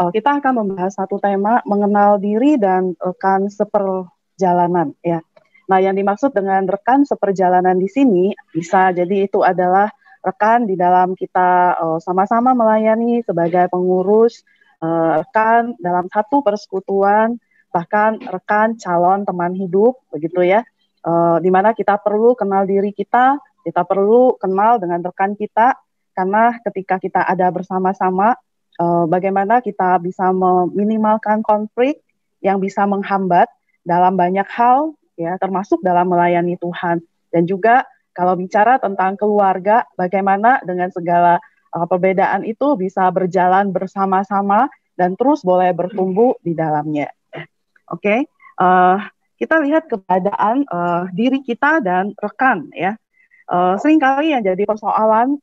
Kita akan membahas satu tema mengenal diri dan rekan seperjalanan ya. Nah, yang dimaksud dengan rekan seperjalanan di sini bisa jadi itu adalah rekan di dalam kita sama-sama melayani sebagai pengurus, rekan dalam satu persekutuan, bahkan rekan calon teman hidup begitu ya. Di mana kita perlu kenal diri kita perlu kenal dengan rekan kita karena ketika kita ada bersama-sama bagaimana kita bisa meminimalkan konflik yang bisa menghambat dalam banyak hal, ya, termasuk dalam melayani Tuhan. Dan juga kalau bicara tentang keluarga, bagaimana dengan segala perbedaan itu bisa berjalan bersama-sama dan terus boleh bertumbuh di dalamnya. Oke, kita lihat keberadaan diri kita dan rekan, ya. Seringkali yang jadi persoalan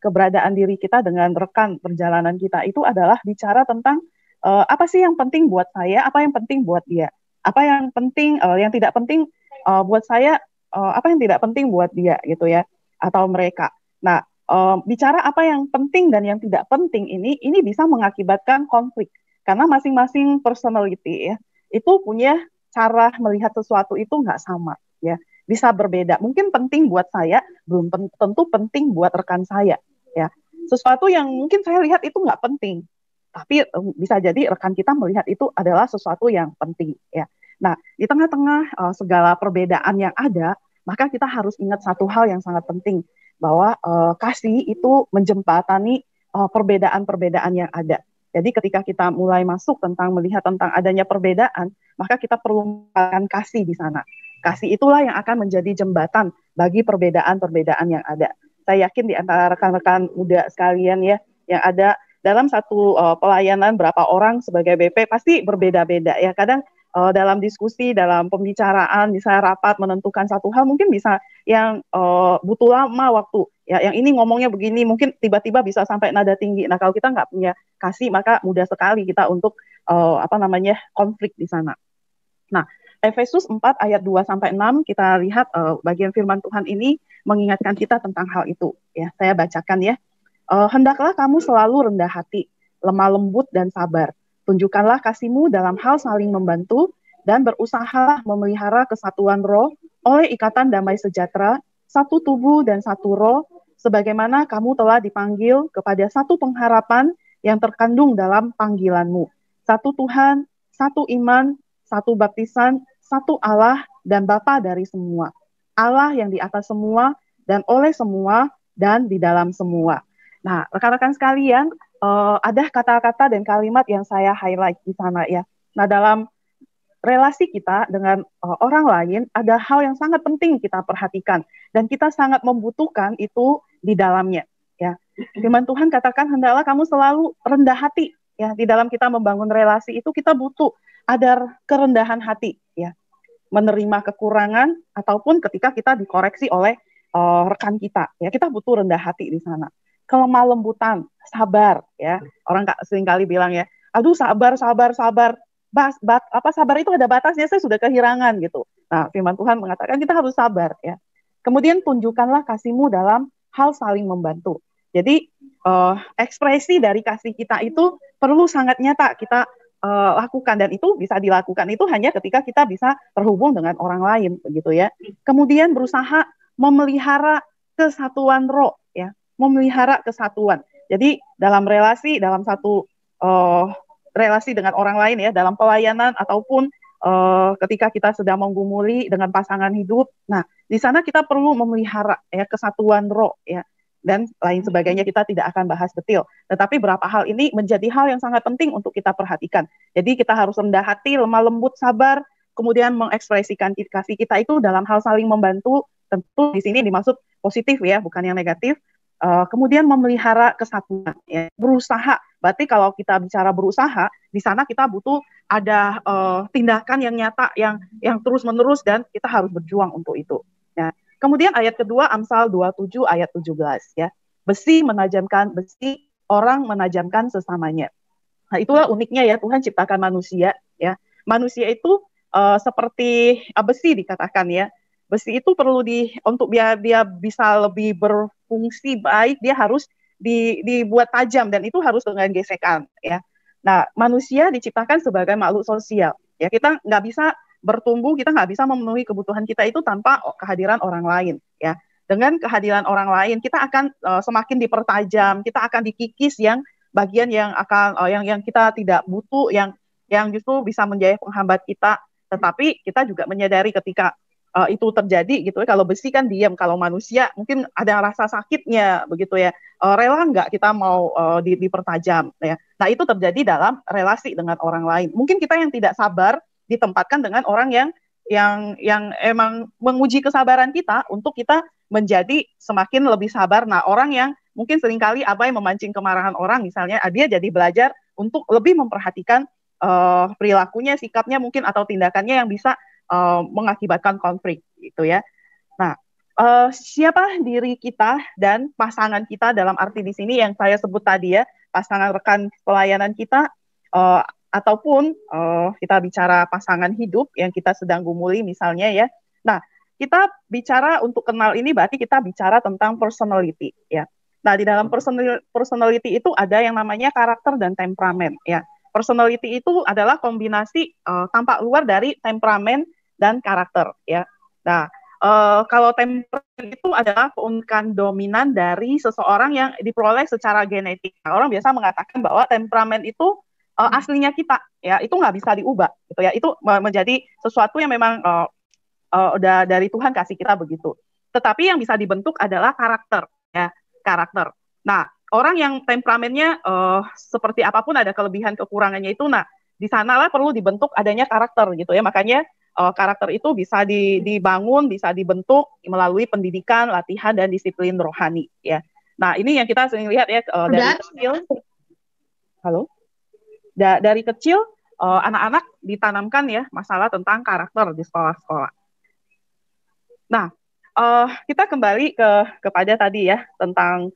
keberadaan diri kita dengan rekan perjalanan kita itu adalah bicara tentang apa sih yang penting buat saya, apa yang penting buat dia, apa yang penting, yang tidak penting buat saya, apa yang tidak penting buat dia gitu ya, atau mereka. Nah, bicara apa yang penting dan yang tidak penting ini bisa mengakibatkan konflik karena masing-masing personality ya itu punya cara melihat sesuatu itu nggak sama ya, bisa berbeda. Mungkin penting buat saya belum tentu penting buat rekan saya. Ya, sesuatu yang mungkin saya lihat itu nggak penting, tapi bisa jadi rekan kita melihat itu adalah sesuatu yang penting. Ya, nah di tengah-tengah segala perbedaan yang ada, maka kita harus ingat satu hal yang sangat penting bahwa kasih itu menjembatani perbedaan-perbedaan yang ada. Jadi ketika kita mulai masuk tentang melihat tentang adanya perbedaan, maka kita perlu menggunakan kasih di sana. Kasih itulah yang akan menjadi jembatan bagi perbedaan-perbedaan yang ada. Saya yakin di antara rekan-rekan muda sekalian ya, yang ada dalam satu pelayanan berapa orang sebagai BP pasti berbeda-beda ya. Kadang dalam diskusi, dalam pembicaraan, misalnya rapat menentukan satu hal, mungkin bisa yang butuh lama waktu. Ya, yang ini ngomongnya begini, mungkin tiba-tiba bisa sampai nada tinggi. Nah, kalau kita nggak punya kasih, maka mudah sekali kita untuk konflik di sana. Nah, Efesus 4 ayat 2-6 kita lihat bagian firman Tuhan ini mengingatkan kita tentang hal itu. Ya, saya bacakan ya. Hendaklah kamu selalu rendah hati, lemah lembut dan sabar. Tunjukkanlah kasihmu dalam hal saling membantu dan berusahalah memelihara kesatuan roh oleh ikatan damai sejahtera, satu tubuh dan satu roh, sebagaimana kamu telah dipanggil kepada satu pengharapan yang terkandung dalam panggilanmu. Satu Tuhan, satu iman, satu baptisan, satu Allah dan Bapa dari semua. Allah yang di atas semua dan oleh semua dan di dalam semua. Nah, rekan-rekan sekalian, ada kata-kata dan kalimat yang saya highlight di sana ya. Nah, dalam relasi kita dengan orang lain, ada hal yang sangat penting kita perhatikan dan kita sangat membutuhkan itu di dalamnya. Ya, firman Tuhan katakan hendaklah kamu selalu rendah hati. Ya, di dalam kita membangun relasi itu kita butuh ada kerendahan hati. Ya, menerima kekurangan ataupun ketika kita dikoreksi oleh rekan kita. Ya, kita butuh rendah hati di sana. Kelemah lembutan, sabar ya. Orang sering kali bilang ya, aduh sabar. Sabar itu ada batasnya, saya sudah kehirangan gitu. Nah, firman Tuhan mengatakan kita harus sabar ya. Kemudian tunjukkanlah kasihmu dalam hal saling membantu. Jadi ekspresi dari kasih kita itu perlu sangat nyata kita lakukan, dan itu bisa dilakukan itu hanya ketika kita bisa terhubung dengan orang lain begitu ya. Kemudian berusaha memelihara kesatuan roh ya. Memelihara kesatuan. Jadi dalam relasi, dalam satu relasi dengan orang lain ya, dalam pelayanan ataupun ketika kita sedang menggumuli dengan pasangan hidup, nah di sana kita perlu memelihara ya kesatuan roh ya, dan lain sebagainya kita tidak akan bahas detail. Tetapi beberapa hal ini menjadi hal yang sangat penting untuk kita perhatikan. Jadi kita harus rendah hati, lemah lembut, sabar, kemudian mengekspresikan kasih kita itu dalam hal saling membantu. Tentu di sini dimaksud positif ya, bukan yang negatif. Kemudian memelihara kesatuan, ya. Berusaha. Berarti kalau kita bicara berusaha, di sana kita butuh ada tindakan yang nyata, yang terus-menerus, dan kita harus berjuang untuk itu. Ya. Kemudian ayat kedua, Amsal 27 ayat 17. Ya. Besi menajamkan besi, orang menajamkan sesamanya. Nah, itulah uniknya ya, Tuhan ciptakan manusia. Ya. Manusia itu seperti besi dikatakan ya. Besi itu perlu untuk dia bisa lebih berfungsi baik, dia harus dibuat tajam, dan itu harus dengan gesekan ya. Nah, manusia diciptakan sebagai makhluk sosial. Ya, kita nggak bisa bertumbuh, kita nggak bisa memenuhi kebutuhan kita itu tanpa kehadiran orang lain. Ya, dengan kehadiran orang lain, kita akan semakin dipertajam, kita akan dikikis yang bagian yang akan yang kita tidak butuh, yang justru bisa menjadi penghambat kita. Tetapi kita juga menyadari ketika itu terjadi gitu ya. Kalau besi kan diam, kalau manusia mungkin ada rasa sakitnya begitu ya. Rela nggak kita mau dipertajam ya. Nah itu terjadi dalam relasi dengan orang lain. Mungkin kita yang tidak sabar ditempatkan dengan orang yang emang menguji kesabaran kita untuk kita menjadi semakin lebih sabar. Nah orang yang mungkin seringkali abai memancing kemarahan orang misalnya, dia jadi belajar untuk lebih memperhatikan perilakunya, sikapnya mungkin atau tindakannya yang bisa mengakibatkan konflik gitu ya. Nah, siapa diri kita dan pasangan kita dalam arti di sini yang saya sebut tadi ya, pasangan rekan pelayanan kita ataupun kita bicara pasangan hidup yang kita sedang gumuli misalnya ya. Nah, kita bicara untuk kenal ini berarti kita bicara tentang personality ya. Nah, di dalam personality itu ada yang namanya karakter dan temperamen ya. Personality itu adalah kombinasi tampak luar dari temperamen dan karakter ya. Nah, kalau temperamen itu adalah keunikan dominan dari seseorang yang diperoleh secara genetik. Nah, orang biasa mengatakan bahwa temperamen itu aslinya kita ya, itu nggak bisa diubah gitu ya. Itu menjadi sesuatu yang memang udah dari Tuhan kasih kita begitu. Tetapi yang bisa dibentuk adalah karakter ya, karakter. Nah, orang yang temperamennya seperti apapun ada kelebihan kekurangannya itu, nah di sanalah perlu dibentuk adanya karakter gitu ya. Makanya karakter itu bisa dibangun, bisa dibentuk melalui pendidikan, latihan dan disiplin rohani ya. Nah ini yang kita sering lihat ya dari kecil. Halo, dari kecil anak-anak ditanamkan ya masalah tentang karakter di sekolah-sekolah. Nah kita kembali kepada tadi ya tentang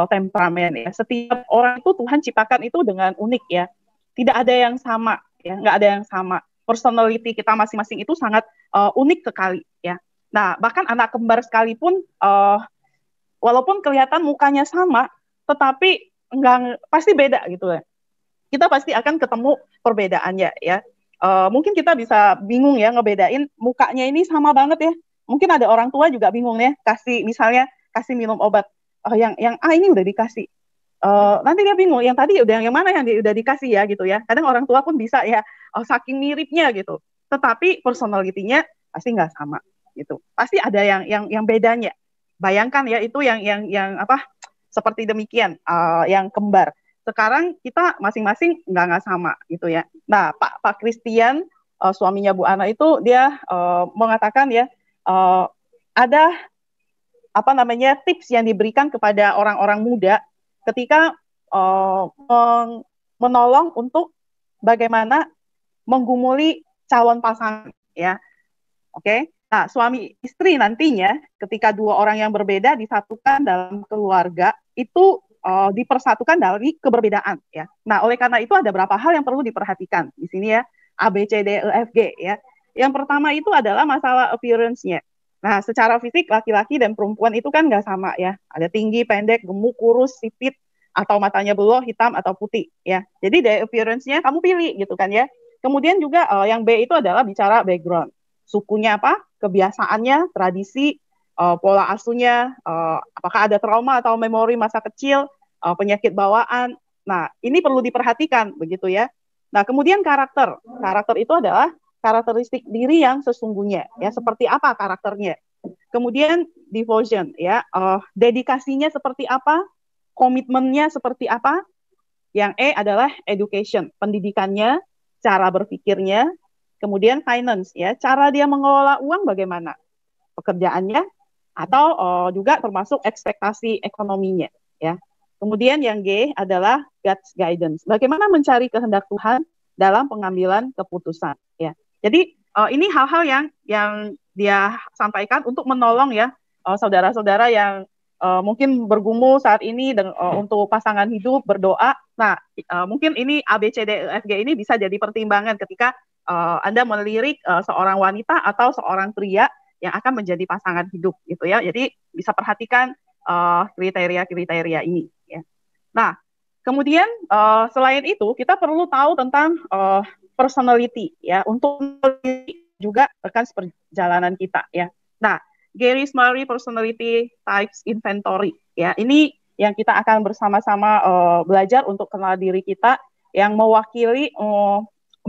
temperamen ya. Setiap orang itu Tuhan ciptakan itu dengan unik ya. Tidak ada yang sama ya, nggak ada yang sama. Personality kita masing-masing itu sangat unik sekali ya. Nah, bahkan anak kembar sekalipun walaupun kelihatan mukanya sama, tetapi enggak pasti beda gitu ya. Kita pasti akan ketemu perbedaannya ya. Mungkin kita bisa bingung ya ngebedain mukanya ini sama banget ya. Mungkin ada orang tua juga bingung ya, misalnya kasih minum obat yang ini udah dikasih. Nanti dia bingung, yang tadi udah yang mana yang udah dikasih ya gitu ya. Kadang orang tua pun bisa ya, saking miripnya gitu. Tetapi personality-nya pasti nggak sama gitu. Pasti ada yang bedanya. Bayangkan ya itu yang apa seperti demikian yang kembar. Sekarang kita masing-masing nggak sama gitu ya. Nah Pak Christian suaminya Bu Ana itu dia mengatakan ya ada apa namanya tips yang diberikan kepada orang-orang muda ketika menolong untuk bagaimana menggumuli calon pasangan ya. Oke. Nah, suami istri nantinya ketika dua orang yang berbeda disatukan dalam keluarga itu dipersatukan dari keberbedaan ya. Nah, oleh karena itu ada beberapa hal yang perlu diperhatikan di sini ya. A B C D E F G ya. Yang pertama itu adalah masalah appearance-nya. Nah, secara fisik laki-laki dan perempuan itu kan nggak sama ya. Ada tinggi, pendek, gemuk, kurus, sipit, atau matanya beloh, hitam atau putih ya. Jadi dari appearance-nya kamu pilih gitu kan ya. Kemudian juga yang B itu adalah bicara background. Sukunya apa, kebiasaannya, tradisi, pola asuhnya, apakah ada trauma atau memori masa kecil, penyakit bawaan. Nah, ini perlu diperhatikan begitu ya. Nah, kemudian karakter. Karakter itu adalah karakteristik diri yang sesungguhnya ya, seperti apa karakternya. Kemudian devotion ya, dedikasinya seperti apa, komitmennya seperti apa. Yang E adalah education, pendidikannya, cara berpikirnya. Kemudian finance ya, cara dia mengelola uang bagaimana, pekerjaannya, atau juga termasuk ekspektasi ekonominya ya. Kemudian yang G adalah God's guidance, bagaimana mencari kehendak Tuhan dalam pengambilan keputusan ya. Jadi ini hal-hal yang dia sampaikan untuk menolong ya saudara-saudara yang mungkin bergumul saat ini untuk pasangan hidup, berdoa. Nah, mungkin ini A B C D E F G ini bisa jadi pertimbangan ketika Anda melirik seorang wanita atau seorang pria yang akan menjadi pasangan hidup gitu ya. Jadi bisa perhatikan kriteria-kriteria ini ya. Nah, Kemudian selain itu kita perlu tahu tentang personality ya untuk juga rekan seperjalanan kita ya. Nah, Gary Smalley Personality Types Inventory ya. Ini yang kita akan bersama-sama belajar untuk kenal diri kita yang mewakili 4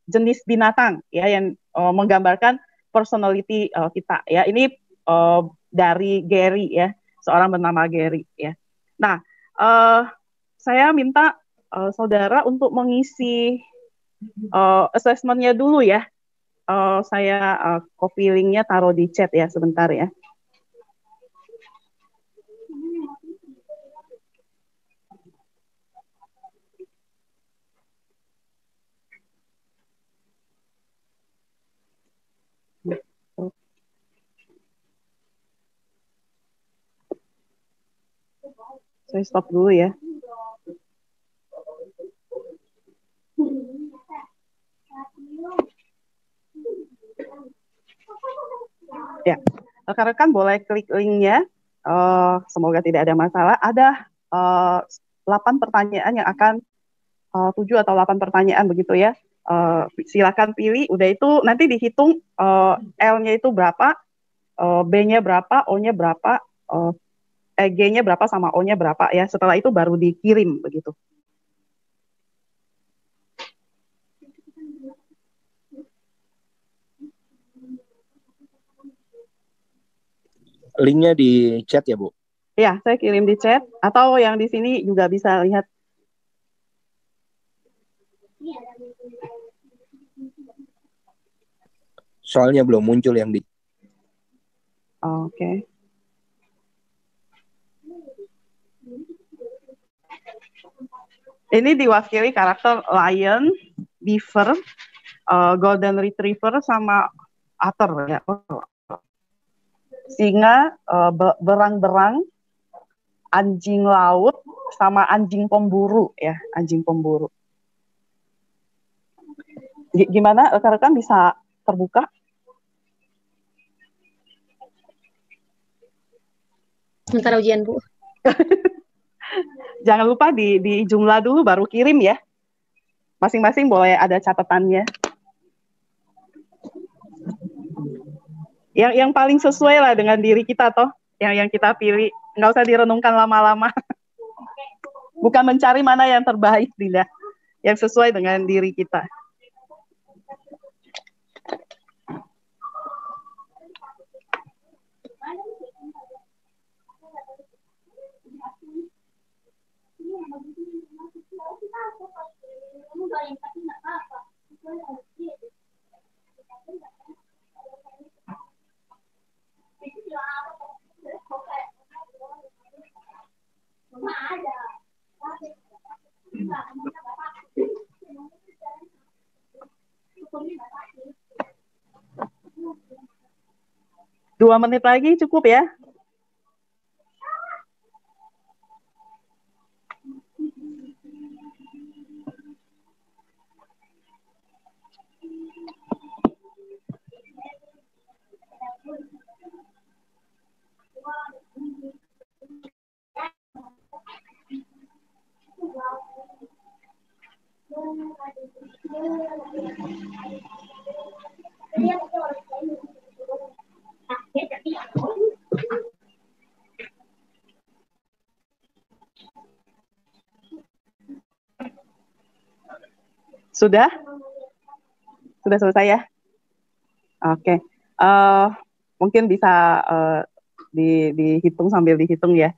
jenis binatang ya yang menggambarkan personality kita ya. Ini dari Gary ya, seorang bernama Gary ya. Nah, saya minta saudara untuk mengisi assessment-nya dulu ya. Saya copy link-nya taruh di chat ya sebentar ya. Saya stop dulu ya. Ya, rekan-rekan boleh klik linknya. Semoga tidak ada masalah. Ada 8 pertanyaan yang akan 7 atau 8 pertanyaan begitu ya. Silakan pilih. Udah itu nanti dihitung L-nya itu berapa, B-nya berapa, O-nya berapa, G-nya berapa sama O-nya berapa ya. Setelah itu baru dikirim begitu. Linknya di chat ya, Bu? Ya, saya kirim di chat. Atau yang di sini juga bisa lihat. Soalnya belum muncul yang di... Oke. Ini diwakili karakter lion, beaver, golden retriever, sama otter ya. Singa, berang-berang, anjing laut, sama anjing pemburu ya, anjing pemburu. Gimana rekan-rekan bisa terbuka? Sementara ujian, Bu. Jangan lupa di jumlah dulu baru kirim ya. Masing-masing boleh ada catatannya. Yang paling sesuai lah dengan diri kita toh, yang kita pilih. Nggak usah direnungkan lama-lama. Bukan mencari mana yang terbaik, tidak. Yang sesuai dengan diri kita. Dua menit lagi cukup ya. Sudah? Sudah selesai ya? Oke. Mungkin bisa dihitung sambil dihitung ya.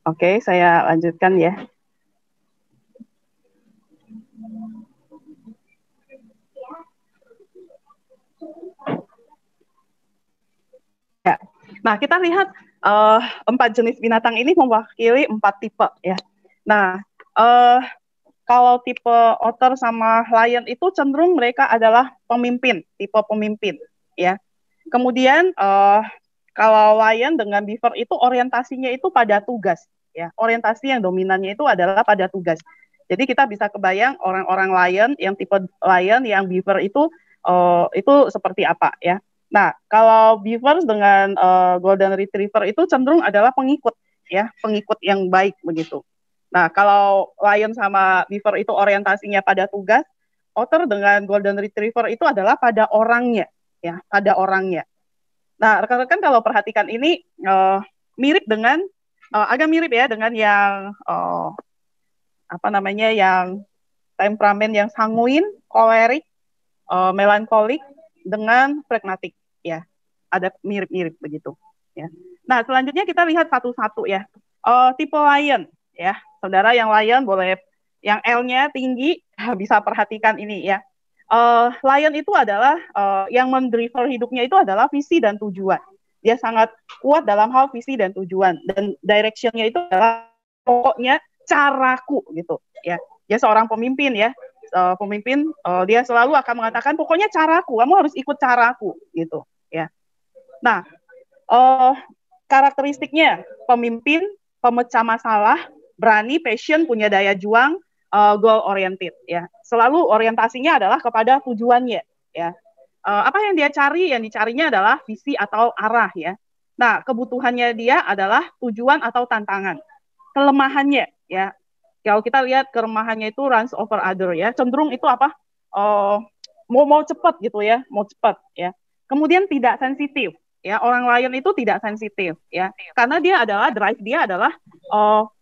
Oke, saya lanjutkan ya. Ya. Nah, kita lihat 4 jenis binatang ini mewakili 4 tipe ya. Nah, kalau tipe otter sama lion itu cenderung mereka adalah pemimpin, tipe pemimpin ya. Kemudian kalau lion dengan beaver itu orientasinya itu pada tugas ya. Orientasi yang dominannya itu adalah pada tugas. Jadi kita bisa kebayang orang-orang lion yang tipe lion yang beaver itu seperti apa ya. Nah, kalau beaver dengan golden retriever itu cenderung adalah pengikut ya, pengikut yang baik begitu. Nah, kalau lion sama beaver itu orientasinya pada tugas, otter dengan golden retriever itu adalah pada orangnya, ya, pada orangnya. Nah, rekan-rekan kalau perhatikan ini mirip dengan agak mirip ya dengan yang apa namanya yang temperamen yang sanguin, kolerik, melankolik dengan pragmatik, ya. Ada mirip-mirip begitu, ya. Nah, selanjutnya kita lihat satu-satu ya. Tipe lion, ya. Saudara yang lion boleh yang L-nya tinggi bisa perhatikan ini ya. Lion itu adalah yang mendriver hidupnya itu adalah visi dan tujuan. Dia sangat kuat dalam hal visi dan tujuan, dan direction-nya itu adalah pokoknya caraku gitu ya. Dia seorang pemimpin ya. Pemimpin dia selalu akan mengatakan pokoknya caraku, kamu harus ikut caraku gitu ya. Nah, karakteristiknya pemimpin, pemecah masalah, berani, passion, punya daya juang, goal oriented ya. Selalu orientasinya adalah kepada tujuannya ya. Apa yang dia cari? Yang dicarinya adalah visi atau arah ya. Nah, kebutuhannya dia adalah tujuan atau tantangan. Kelemahannya ya. Kalau kita lihat kelemahannya itu runs over other ya. Cenderung itu apa? Mau cepat gitu ya, mau cepat ya. Kemudian tidak sensitif ya. Orang lion itu tidak sensitif ya. Karena dia adalah drive dia adalah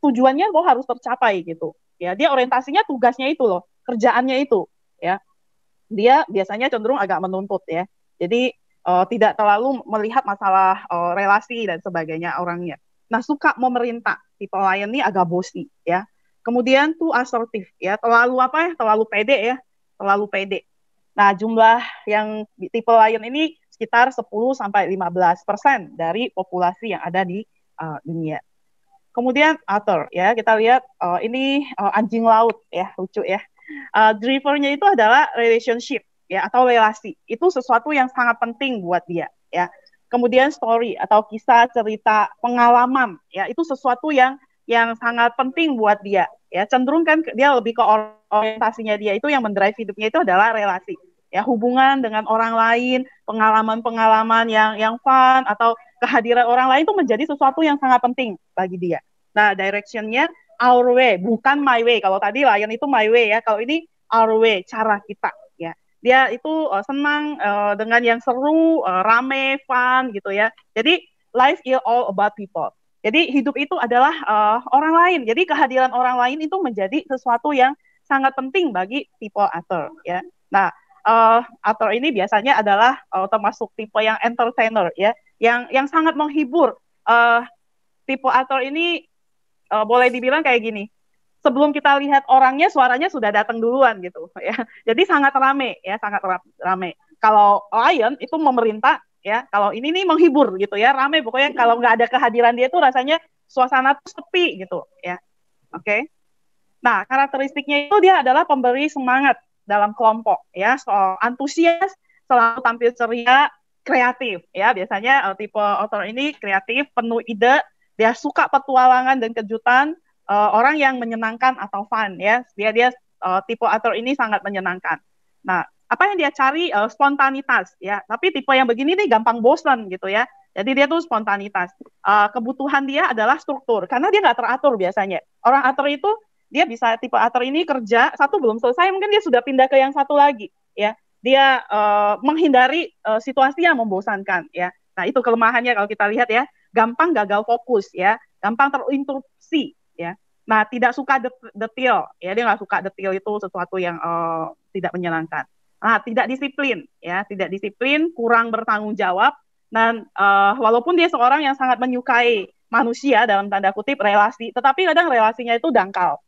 tujuannya lo harus tercapai gitu. Ya, dia orientasinya tugasnya itu loh, kerjaannya itu ya. Dia biasanya cenderung agak menuntut ya. Jadi tidak terlalu melihat masalah relasi dan sebagainya orangnya. Nah, suka memerintah. Tipe lion ini agak bossy ya. Kemudian too assertive ya, terlalu apa ya? Terlalu pede ya, terlalu pede. Nah, jumlah yang tipe lion ini sekitar 10-15% dari populasi yang ada di dunia. Kemudian otter ya, kita lihat ini anjing laut ya, lucu ya. Drivernya itu adalah relationship ya atau relasi. Itu sesuatu yang sangat penting buat dia ya. Kemudian story atau kisah, cerita, pengalaman ya, itu sesuatu yang sangat penting buat dia ya. Cenderung kan dia lebih ke orientasinya dia itu yang mendrive hidupnya itu adalah relasi ya, hubungan dengan orang lain, pengalaman-pengalaman yang fun atau kehadiran orang lain itu menjadi sesuatu yang sangat penting bagi dia. Nah, directionnya our way, bukan my way. Kalau tadi lion itu my way ya, kalau ini our way, cara kita ya. Dia itu senang dengan yang seru, rame, fun gitu ya. Jadi life is all about people. Jadi hidup itu adalah orang lain. Jadi kehadiran orang lain itu menjadi sesuatu yang sangat penting bagi tipe otter ya. Nah, otter ini biasanya adalah termasuk tipe yang entertainer ya, yang sangat menghibur. Tipe otter ini boleh dibilang kayak gini, sebelum kita lihat orangnya, suaranya sudah datang duluan gitu ya. Jadi sangat rame ya, sangat rame. Kalau lion itu memerintah ya, kalau ini nih menghibur gitu ya, rame pokoknya. Kalau nggak ada kehadiran dia itu rasanya suasana tuh sepi gitu ya. Oke. Nah, karakteristiknya itu dia adalah pemberi semangat dalam kelompok ya, soal antusias, selalu tampil ceria, kreatif ya. Biasanya tipe otter ini kreatif, penuh ide. Dia suka petualangan dan kejutan, orang yang menyenangkan atau fun ya. Dia tipe otter ini sangat menyenangkan. Nah, apa yang dia cari? Spontanitas ya. Tapi tipe yang begini nih gampang bosan gitu ya. Jadi dia tuh spontanitas. Kebutuhan dia adalah struktur karena dia nggak teratur biasanya. Orang otter itu dia bisa tipe otter ini kerja satu belum selesai, mungkin dia sudah pindah ke yang satu lagi ya. Dia menghindari situasi yang membosankan ya. Nah, itu kelemahannya kalau kita lihat ya. Gampang gagal fokus ya, gampang terinterupsi ya. Nah, tidak suka detail ya, dia nggak suka detail itu sesuatu yang tidak menyenangkan. Nah, tidak disiplin ya, tidak disiplin, kurang bertanggung jawab. Dan walaupun dia seorang yang sangat menyukai manusia dalam tanda kutip relasi, tetapi kadang relasinya itu dangkal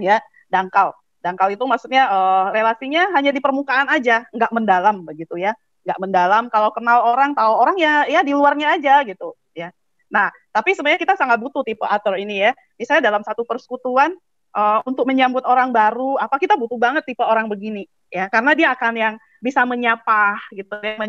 ya, dangkal. Dangkal itu maksudnya relasinya hanya di permukaan aja, nggak mendalam begitu ya, nggak mendalam. Kalau kenal orang, tahu orang ya di luarnya aja gitu ya. Nah, tapi sebenarnya kita sangat butuh tipe otter ini ya. Misalnya dalam satu persekutuan untuk menyambut orang baru, apa kita butuh banget tipe orang begini ya, karena dia akan yang bisa menyapa gitu ya,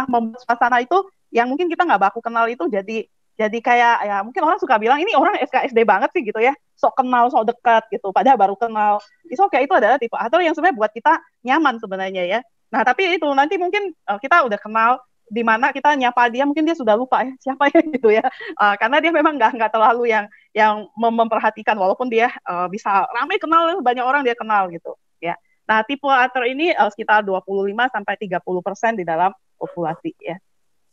membuat suasana itu yang mungkin kita nggak baku kenal itu jadi kayak ya mungkin orang suka bilang ini orang SKSD banget sih gitu ya, sok kenal, sok dekat gitu, padahal baru kenal. Kayak itu adalah tipe otter yang sebenarnya buat kita nyaman sebenarnya ya. Nah, tapi itu nanti mungkin kita udah kenal di mana kita nyapa dia mungkin dia sudah lupa ya siapa ya gitu ya. Karena dia memang nggak terlalu yang memperhatikan walaupun dia bisa ramai kenal banyak orang dia kenal gitu ya. Nah, tipe otter ini sekitar 25-30% di dalam populasi ya.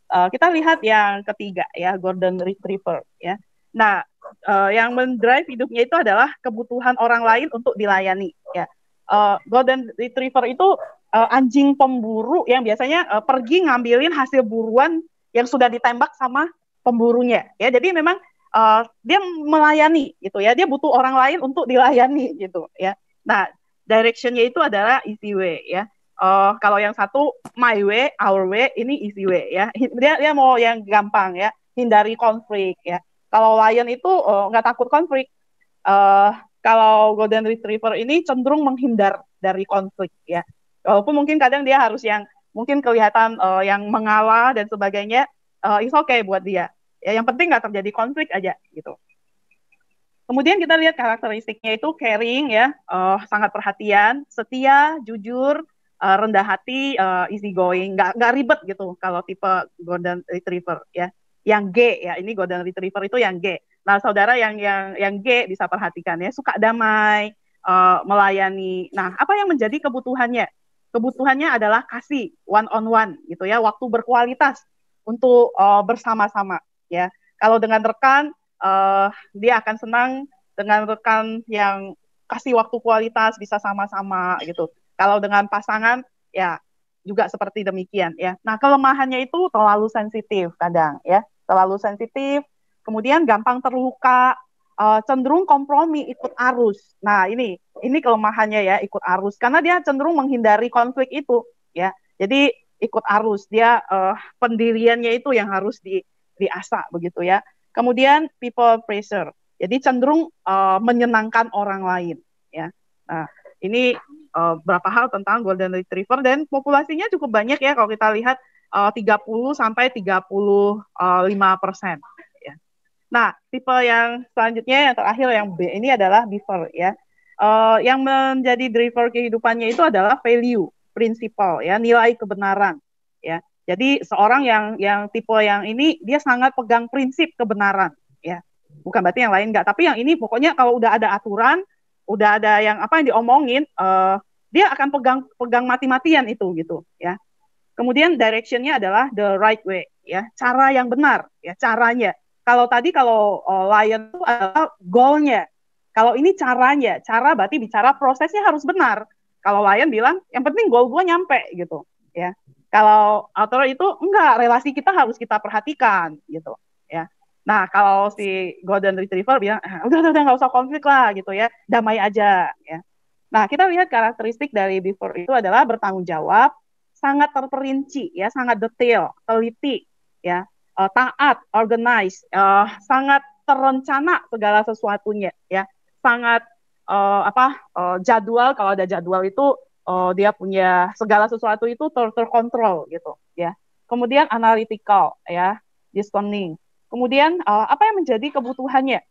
Kita lihat yang ketiga ya, Golden Retriever ya. Nah, yang mendrive hidupnya itu adalah kebutuhan orang lain untuk dilayani ya. Golden Retriever itu anjing pemburu yang biasanya pergi ngambilin hasil buruan yang sudah ditembak sama pemburunya ya. Jadi memang dia melayani gitu ya. Dia butuh orang lain untuk dilayani gitu ya. Nah, directionnya itu adalah easy way ya. Kalau yang satu my way, our way, ini easy way ya. Dia mau yang gampang ya, hindari konflik ya. Kalau lion itu nggak takut konflik. Kalau Golden Retriever ini cenderung menghindar dari konflik ya. Walaupun mungkin kadang dia harus yang mungkin kelihatan yang mengalah dan sebagainya, it's okay buat dia. Ya, yang penting nggak terjadi konflik aja gitu. Kemudian kita lihat karakteristiknya itu caring ya, sangat perhatian, setia, jujur, rendah hati, easy going, nggak ribet gitu kalau tipe Golden Retriever ya. Yang G ya, ini Golden Retriever itu yang G. Nah, saudara yang G bisa perhatikan ya, suka damai, melayani. Nah, apa yang menjadi kebutuhannya? Kebutuhannya adalah kasih one on one gitu ya, waktu berkualitas untuk bersama-sama ya. Kalau dengan rekan dia akan senang dengan rekan yang kasih waktu kualitas bisa sama-sama gitu. Kalau dengan pasangan ya juga seperti demikian ya. Nah, kelemahannya itu terlalu sensitif kadang ya, terlalu sensitif, kemudian gampang terluka, cenderung kompromi, ikut arus. Nah, ini kelemahannya ya, ikut arus karena dia cenderung menghindari konflik itu ya. Jadi ikut arus, dia pendiriannya itu yang harus diasah begitu ya. Kemudian people pleaser, jadi cenderung menyenangkan orang lain ya. Nah, ini berapa hal tentang Golden Retriever dan populasinya cukup banyak ya kalau kita lihat 30-35% ya. Nah, tipe yang selanjutnya yang terakhir yang B ini adalah beaver ya. Yang menjadi driver kehidupannya itu adalah value, principle ya, nilai kebenaran ya. Jadi seorang yang tipe yang ini dia sangat pegang prinsip kebenaran ya. Bukan berarti yang lain enggak, tapi yang ini pokoknya kalau udah ada aturan, udah ada yang apa yang diomongin, dia akan pegang mati-matian itu gitu ya. Kemudian directionnya adalah the right way ya, cara yang benar ya, caranya. Kalau lion itu adalah goalnya. Kalau ini caranya, cara berarti bicara prosesnya harus benar. Kalau lion bilang yang penting goal gue nyampe gitu ya. Kalau otter itu enggak, relasi kita harus kita perhatikan gitu ya. Nah, kalau si Golden Retriever bilang udah nggak usah konflik lah gitu ya, damai aja ya. Nah, kita lihat karakteristik dari beaver itu adalah bertanggung jawab, sangat terperinci ya, sangat detail, teliti ya, taat, organize, sangat terencana segala sesuatunya ya, sangat jadwal. Kalau ada jadwal itu dia punya segala sesuatu itu terkontrol gitu ya. Kemudian analytical ya, discerning. Kemudian apa yang menjadi kebutuhannya?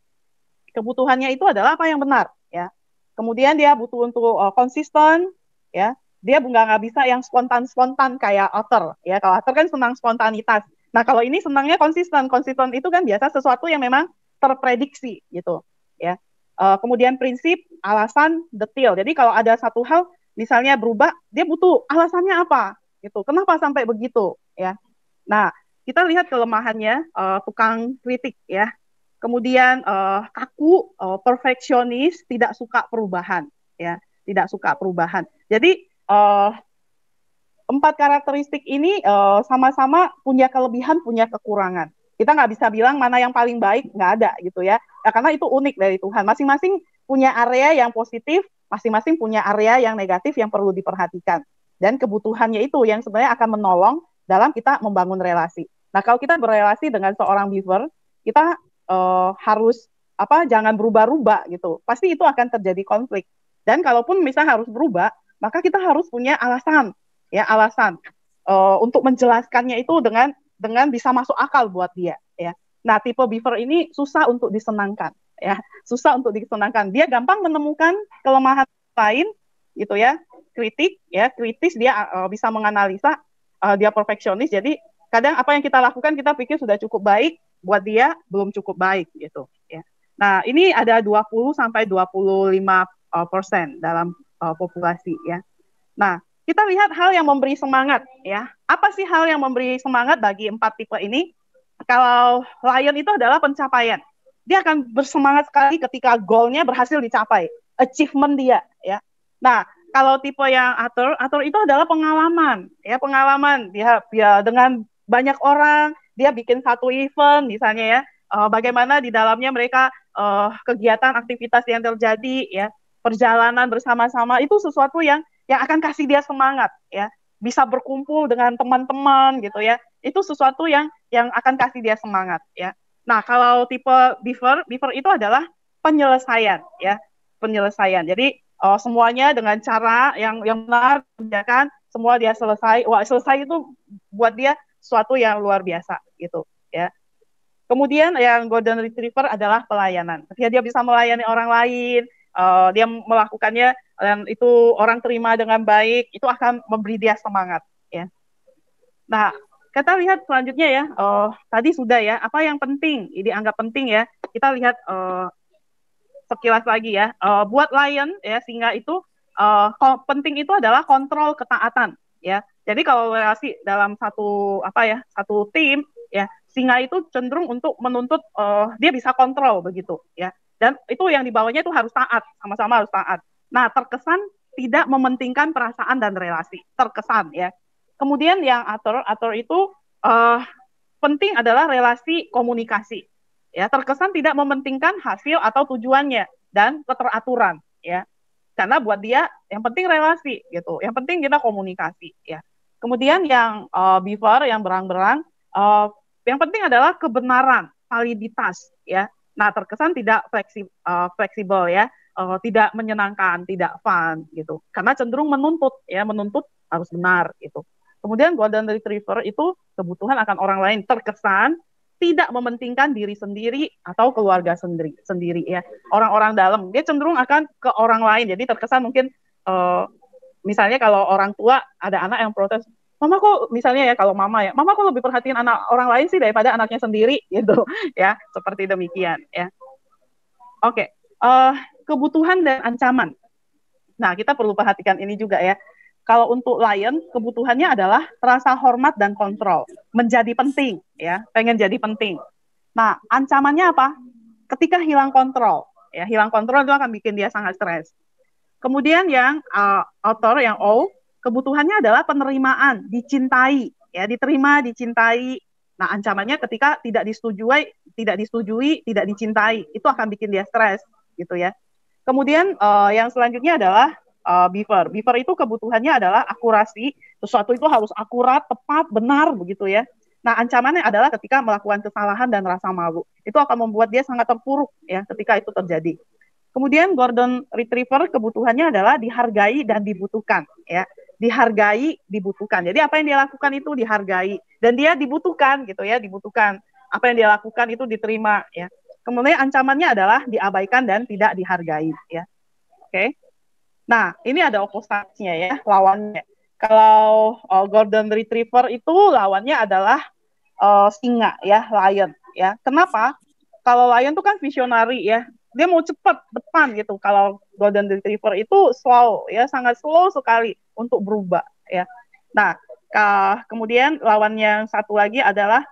Kebutuhannya itu adalah apa yang benar ya. Kemudian dia butuh untuk konsisten ya. Dia nggak bisa yang spontan kayak otter ya. Kalau otter kan senang spontanitas. Nah, kalau ini senangnya konsisten. Konsisten itu kan biasa sesuatu yang memang terprediksi gitu ya. Kemudian prinsip, alasan, detail. Jadi kalau ada satu hal misalnya berubah, dia butuh alasannya apa gitu. Kenapa sampai begitu ya. Nah, kita lihat kelemahannya, tukang kritik ya. Kemudian kaku, perfeksionis, tidak suka perubahan ya, tidak suka perubahan. Jadi 4 karakteristik ini sama-sama punya kelebihan, punya kekurangan. Kita nggak bisa bilang mana yang paling baik, nggak ada gitu ya. Karena itu unik dari Tuhan. Masing-masing punya area yang positif, masing-masing punya area yang negatif yang perlu diperhatikan. Dan kebutuhannya itu yang sebenarnya akan menolong dalam kita membangun relasi. Nah, kalau kita berrelasi dengan seorang beaver, kita harus jangan berubah-ubah gitu. Pasti itu akan terjadi konflik. Dan kalaupun misalnya harus berubah, maka kita harus punya alasan untuk menjelaskannya itu dengan bisa masuk akal buat dia ya. Nah, tipe beaver ini susah untuk disenangkan ya. Susah untuk disenangkan. Dia gampang menemukan kelemahan lain gitu ya. Kritis dia bisa menganalisa, dia perfeksionis. Jadi kadang apa yang kita lakukan kita pikir sudah cukup baik, buat dia belum cukup baik gitu ya. Nah, ini ada 20 sampai 25% dalam populasi ya. Nah, kita lihat hal yang memberi semangat ya. Apa sih hal yang memberi semangat bagi 4 tipe ini? Kalau lion itu adalah pencapaian. Dia akan bersemangat sekali ketika goalnya berhasil dicapai, achievement dia ya. Nah, kalau tipe yang atur itu adalah pengalaman ya, pengalaman dia dengan banyak orang, dia bikin satu event misalnya ya, bagaimana di dalamnya mereka kegiatan aktivitas yang terjadi ya, perjalanan bersama-sama itu sesuatu yang akan kasih dia semangat ya, bisa berkumpul dengan teman-teman gitu ya, itu sesuatu yang akan kasih dia semangat ya. Nah, kalau tipe beaver itu adalah penyelesaian ya, penyelesaian. Jadi semuanya dengan cara yang benar, ya kan, semua dia selesai. Wah, selesai itu buat dia sesuatu yang luar biasa gitu ya. Kemudian yang golden retriever adalah pelayanan. Ketika dia bisa melayani orang lain, dia melakukannya dan itu orang terima dengan baik, itu akan memberi dia semangat ya. Nah, kita lihat selanjutnya ya. Tadi sudah ya, apa yang penting, dianggap penting ya. Kita lihat sekilas lagi ya. Buat lion ya, singa itu penting itu adalah kontrol ketaatan ya. Jadi kalau relasi dalam satu tim ya, singa itu cenderung untuk menuntut dia bisa kontrol begitu ya. Dan itu yang dibawanya itu harus taat, sama-sama harus taat. Nah, terkesan tidak mementingkan perasaan dan relasi, terkesan ya. Kemudian yang atur itu penting adalah relasi komunikasi. Ya, terkesan tidak mementingkan hasil atau tujuannya dan keteraturan ya. Karena buat dia yang penting relasi gitu. Yang penting kita komunikasi ya. Kemudian yang beaver yang berang-berang yang penting adalah kebenaran, validitas ya. Nah, terkesan tidak fleksibel ya. Tidak menyenangkan, tidak fun gitu. Karena cenderung menuntut harus benar gitu. Kemudian golden retriever itu kebutuhan akan orang lain, terkesan tidak mementingkan diri sendiri atau keluarga sendiri ya. Orang-orang dalam, dia cenderung akan ke orang lain. Jadi terkesan mungkin misalnya kalau orang tua ada anak yang protes, mama kok misalnya ya, kalau mama kok lebih perhatiin anak orang lain sih daripada anaknya sendiri gitu ya, seperti demikian ya. Oke, kebutuhan dan ancaman. Nah, kita perlu perhatikan ini juga ya. Kalau untuk lion, kebutuhannya adalah rasa hormat dan kontrol. Menjadi penting, ya, pengen jadi penting. Nah, ancamannya apa? Ketika hilang kontrol. Ya, hilang kontrol itu akan bikin dia sangat stres. Kemudian yang yang O, kebutuhannya adalah penerimaan, dicintai. Ya, diterima, dicintai. Nah, ancamannya ketika tidak disetujui, tidak dicintai. Itu akan bikin dia stres, gitu ya. Kemudian yang selanjutnya adalah beaver. Beaver itu kebutuhannya adalah akurasi, sesuatu itu harus akurat, tepat, benar begitu ya. Nah, ancamannya adalah ketika melakukan kesalahan dan rasa malu. Itu akan membuat dia sangat terpuruk ya ketika itu terjadi. Kemudian golden retriever kebutuhannya adalah dihargai dan dibutuhkan ya. Dihargai, dibutuhkan. Jadi apa yang dia lakukan itu dihargai dan dia dibutuhkan gitu ya, dibutuhkan. Apa yang dia lakukan itu diterima ya. Kemudian ancamannya adalah diabaikan dan tidak dihargai ya. Oke. Nah, ini ada opposite-nya ya, lawannya. Kalau golden retriever itu lawannya adalah singa ya, lion ya. Kenapa? Kalau lion itu kan visionary ya. Dia mau cepat depan gitu. Kalau golden retriever itu slow ya, sangat slow sekali untuk berubah ya. Nah, kemudian lawan yang satu lagi adalah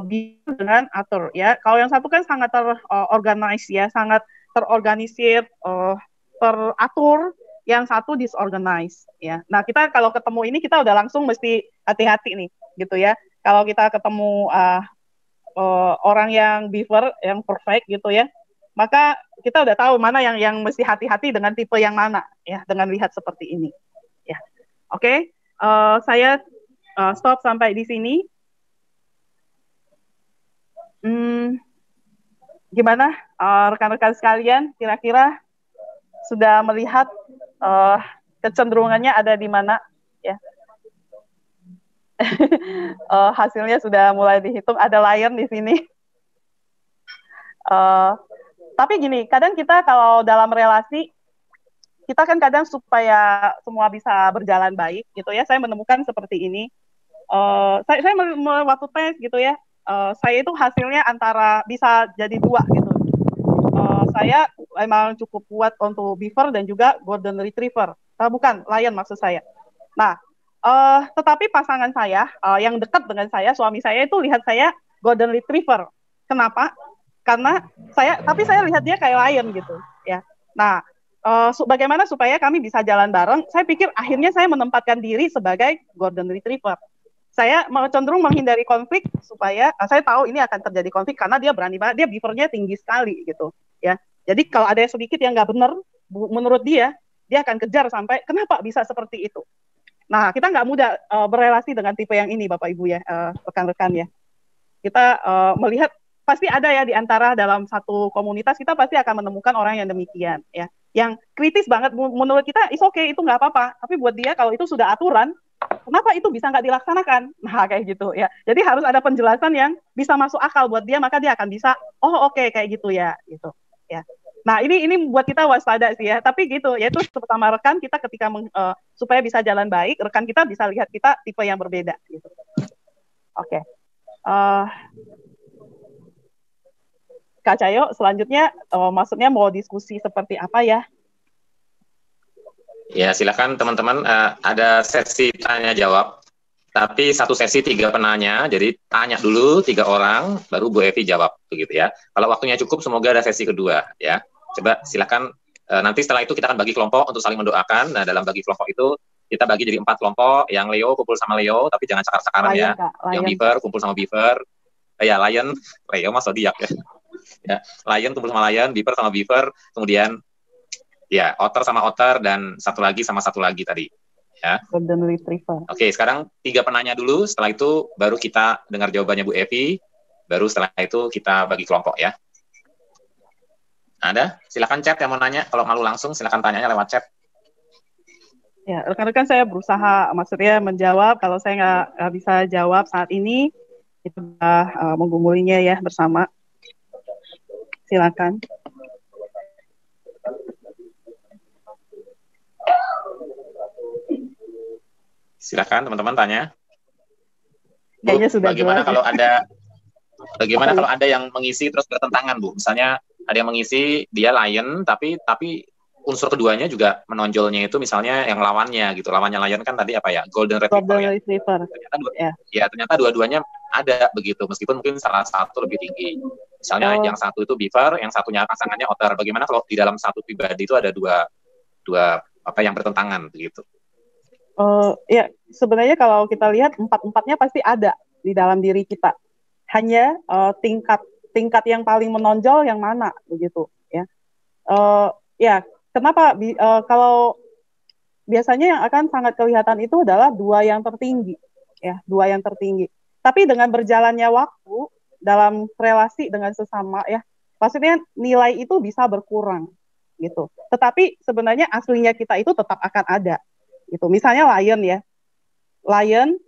beaver dengan atur ya. Kalau yang satu kan sangat terorganize ya, sangat terorganisir, teratur, yang satu disorganized ya. Nah, kita kalau ketemu ini kita udah langsung mesti hati-hati nih gitu ya. Kalau kita ketemu orang yang beaver yang perfect gitu ya, maka kita udah tahu mana yang mesti hati-hati dengan tipe yang mana ya, dengan lihat seperti ini ya. Oke, saya stop sampai di sini. Gimana rekan-rekan sekalian, kira-kira sudah melihat kecenderungannya ada di mana ya? Hasilnya sudah mulai dihitung, ada lion di sini. Tapi gini, kadang kita kalau dalam relasi, kita kan kadang supaya semua bisa berjalan baik gitu ya, saya menemukan seperti ini. Saya waktu tes gitu ya, saya itu hasilnya antara bisa jadi dua gitu. Saya emang cukup kuat untuk beaver dan juga golden retriever. Bukan, lion maksud saya. Nah, tetapi pasangan saya yang dekat dengan saya, suami saya itu lihat saya golden retriever. Kenapa? Karena tapi saya lihat dia kayak lion gitu, ya. Nah, bagaimana supaya kami bisa jalan bareng? Saya pikir akhirnya saya menempatkan diri sebagai golden retriever. Saya cenderung menghindari konflik supaya saya tahu ini akan terjadi konflik karena dia berani banget, dia beavernya tinggi sekali gitu, ya. Jadi kalau ada yang sedikit yang nggak benar, menurut dia akan kejar sampai kenapa bisa seperti itu. Nah, kita nggak mudah berelasi dengan tipe yang ini, Bapak Ibu ya, rekan-rekan ya. Kita melihat pasti ada ya di antara dalam satu komunitas kita pasti akan menemukan orang yang demikian ya, yang kritis banget. Menurut kita is okay, itu nggak apa-apa, tapi buat dia kalau itu sudah aturan, kenapa itu bisa nggak dilaksanakan? Nah, kayak gitu ya. Jadi harus ada penjelasan yang bisa masuk akal buat dia, maka dia akan bisa, oh oke, kayak gitu ya, gitu ya. Nah, ini buat kita waspada sih ya. Tapi gitu, yaitu pertama rekan kita ketika supaya bisa jalan baik, rekan kita bisa lihat kita tipe yang berbeda gitu. Oke. Kak Cayo, selanjutnya maksudnya mau diskusi seperti apa ya? Ya, silakan teman-teman, ada sesi tanya jawab. Tapi satu sesi 3 penanya, jadi tanya dulu 3 orang, baru Bu Evi jawab, begitu ya. Kalau waktunya cukup, semoga ada sesi kedua, ya. Coba silakan, nanti setelah itu kita akan bagi kelompok untuk saling mendoakan. Nah, dalam bagi kelompok itu, kita bagi jadi 4 kelompok, yang Leo kumpul sama Leo, tapi jangan cakar-cakaran ya. Yang Beaver kumpul sama Beaver, ya Lion, Leo mas zodiak ya. Ya, Lion kumpul sama Lion, Beaver sama Beaver, kemudian ya Otter sama Otter, dan satu lagi sama satu lagi tadi. Ya. Golden Retriever. Oke, sekarang 3 penanya dulu, setelah itu baru kita dengar jawabannya Bu Evi, baru setelah itu kita bagi kelompok ya. Ada? Silakan chat yang mau nanya, kalau malu langsung silakan tanyanya lewat chat. Ya, rekan-rekan saya berusaha maksudnya menjawab, kalau saya nggak bisa jawab saat ini, kita menggumulinya ya bersama. Silakan. Silakan teman-teman tanya. Kayaknya sudah bagaimana jelas, kalau ada yang mengisi terus bertentangan, Bu? Misalnya ada yang mengisi dia Lion tapi unsur keduanya juga menonjolnya itu misalnya yang lawannya gitu. Lawannya Lion kan tadi apa ya? Golden Retriever. Ternyata dua-duanya ada begitu, meskipun mungkin salah satu lebih tinggi. Misalnya yang satu itu Beaver, yang satunya pasangannya Otter. Bagaimana kalau di dalam satu pribadi itu ada dua apa yang bertentangan begitu? Ya, sebenarnya kalau kita lihat empat-empatnya pasti ada di dalam diri kita. Hanya tingkat yang paling menonjol yang mana begitu ya. Ya, kenapa kalau biasanya yang akan sangat kelihatan itu adalah dua yang tertinggi ya, dua yang tertinggi. Tapi dengan berjalannya waktu dalam relasi dengan sesama ya, maksudnya nilai itu bisa berkurang gitu. Tetapi sebenarnya aslinya kita itu tetap akan ada. Gitu. Misalnya Lion ya, Lion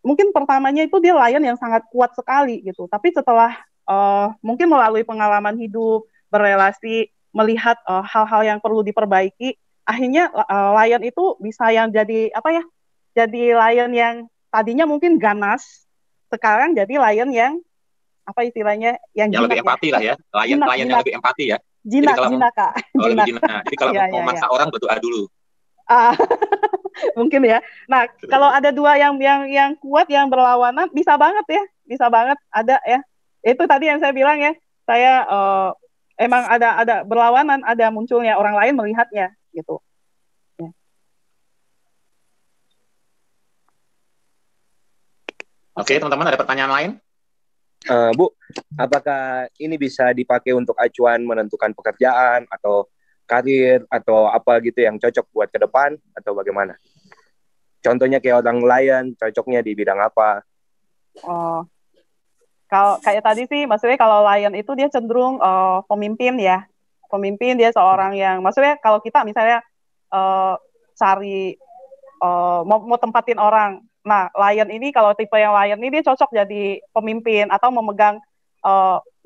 mungkin pertamanya itu dia Lion yang sangat kuat sekali gitu, tapi setelah mungkin melalui pengalaman hidup, berelasi, melihat hal-hal yang perlu diperbaiki, akhirnya Lion itu bisa yang jadi apa ya, jadi Lion yang tadinya mungkin ganas, sekarang jadi Lion yang apa istilahnya, yang lebih empati lah ya, Lion yang lebih empati ya. Jinak. Jadi kalau mau maksa orang berdoa dulu. Mungkin ya. Nah, kalau ada dua yang kuat yang berlawanan, bisa banget ada ya. Itu tadi yang saya bilang ya. Saya emang ada berlawanan, ada munculnya orang lain melihatnya gitu. Ya. Oke, teman-teman ada pertanyaan lain? Bu, apakah ini bisa dipakai untuk acuan menentukan pekerjaan atau karir atau apa gitu yang cocok buat ke depan atau bagaimana? Contohnya kayak orang Lion, cocoknya di bidang apa? Kalau kayak tadi sih, maksudnya kalau Lion itu dia cenderung pemimpin ya. Pemimpin, dia seorang yang, maksudnya kalau kita misalnya cari mau tempatin orang. Nah, Lion ini kalau tipe yang Lion ini dia cocok jadi pemimpin atau memegang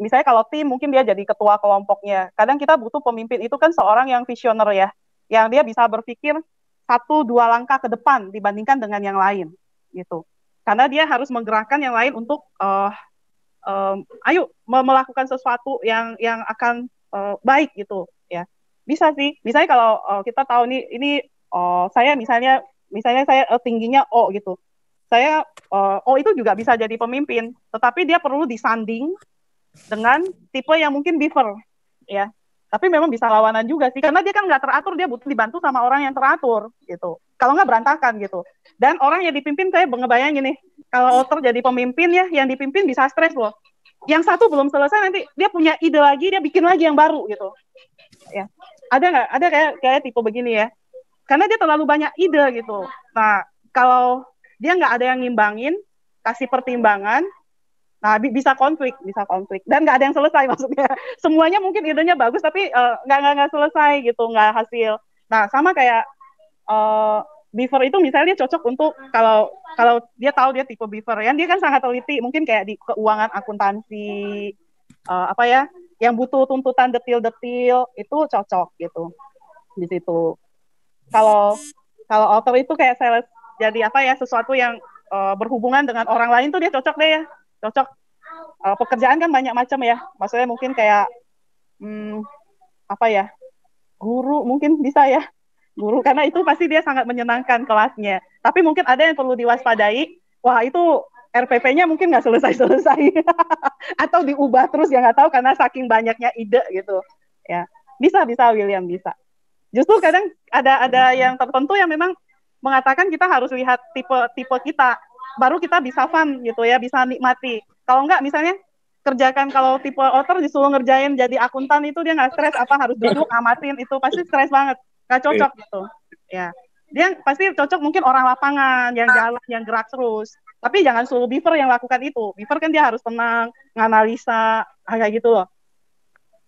misalnya kalau tim mungkin dia jadi ketua kelompoknya. Kadang kita butuh pemimpin itu kan seorang yang visioner ya, yang dia bisa berpikir 1-2 langkah ke depan dibandingkan dengan yang lain gitu. karena dia harus menggerakkan yang lain untuk ayo melakukan sesuatu yang akan baik gitu ya. Bisa sih. Misalnya kalau kita tahu nih ini saya misalnya saya tingginya O gitu. Saya O itu juga bisa jadi pemimpin, tetapi dia perlu disanding dengan tipe yang mungkin beaver ya. Tapi memang bisa lawanan juga sih, karena dia kan nggak teratur, dia butuh dibantu sama orang yang teratur gitu. Kalau nggak berantakan gitu. Dan orang yang dipimpin, saya ngebayangin nih, kalau otter jadi pemimpin ya, yang dipimpin bisa stres loh. Yang satu belum selesai nanti dia punya ide lagi, dia bikin lagi yang baru gitu. Ya, ada nggak? Ada kayak tipe begini ya. Karena dia terlalu banyak ide gitu. Nah, kalau dia nggak ada yang ngimbangin, kasih pertimbangan, nah bisa konflik dan nggak ada yang selesai maksudnya. Semuanya mungkin idenya bagus tapi nggak selesai gitu, nggak hasil. Nah sama kayak beaver itu misalnya dia cocok untuk kalau dia tahu dia tipe beaver ya, dia kan sangat teliti, mungkin kayak di keuangan, akuntansi, apa ya, yang butuh tuntutan detil-detil itu cocok gitu di situ. Kalau otter itu kayak sales, jadi apa ya, sesuatu yang berhubungan dengan orang lain tuh dia cocok deh ya. Cocok. Pekerjaan kan banyak macam ya. Maksudnya mungkin kayak apa ya? Guru mungkin bisa ya. Guru, karena itu pasti dia sangat menyenangkan kelasnya. Tapi mungkin ada yang perlu diwaspadai. Wah, itu RPP-nya mungkin nggak selesai-selesai. Atau diubah terus, ya nggak tahu karena saking banyaknya ide gitu. Ya, bisa William, bisa. Justru kadang ada yang tertentu yang memang mengatakan kita harus lihat tipe kita, baru kita bisa fun gitu ya, bisa nikmati. Kalau enggak misalnya kerjakan, kalau tipe otter disuruh ngerjain jadi akuntan itu dia nggak stres, apa harus duduk amatin, itu pasti stres banget, nggak cocok gitu ya. Dia pasti cocok mungkin orang lapangan yang jalan, yang gerak terus. Tapi jangan suruh beaver yang lakukan itu. Beaver kan dia harus tenang, nganalisa kayak gitu loh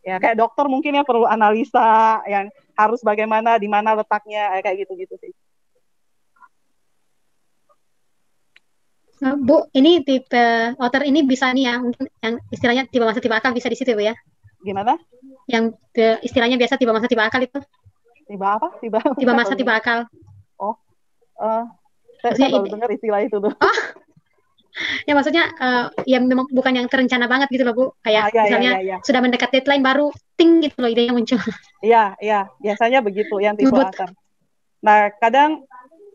ya. Kayak dokter mungkin ya perlu analisa yang harus bagaimana, di mana letaknya, kayak gitu sih. Bu, ini tipe otter ini bisa nih ya, mungkin yang istilahnya tiba masa tiba akal bisa di situ ya. Gimana? Yang istilahnya biasa tiba masa tiba akal itu. Tiba apa? Tiba masa tiba akal. Oh, saya baru dengar istilah itu tuh. Oh, ya maksudnya ya memang bukan yang terencana banget gitu loh Bu. Kayak misalnya sudah mendekat deadline baru ting gitu loh idenya muncul. Iya, biasanya begitu yang tipe otter. Nah,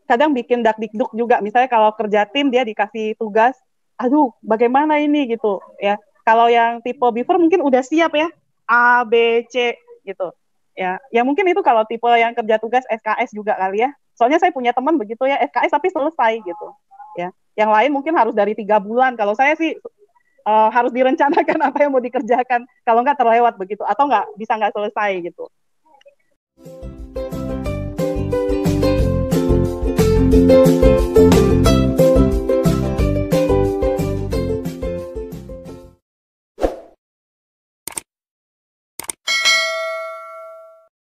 kadang bikin dak-dikduk juga. Misalnya kalau kerja tim dia dikasih tugas, aduh bagaimana ini gitu ya. Kalau yang tipe beaver mungkin udah siap ya, A, B, C gitu. Ya mungkin itu kalau tipe yang kerja tugas SKS juga kali ya. Soalnya saya punya teman begitu ya, SKS tapi selesai gitu. Ya, yang lain mungkin harus dari 3 bulan. Kalau saya sih harus direncanakan apa yang mau dikerjakan. Kalau nggak terlewat begitu, atau nggak selesai gitu.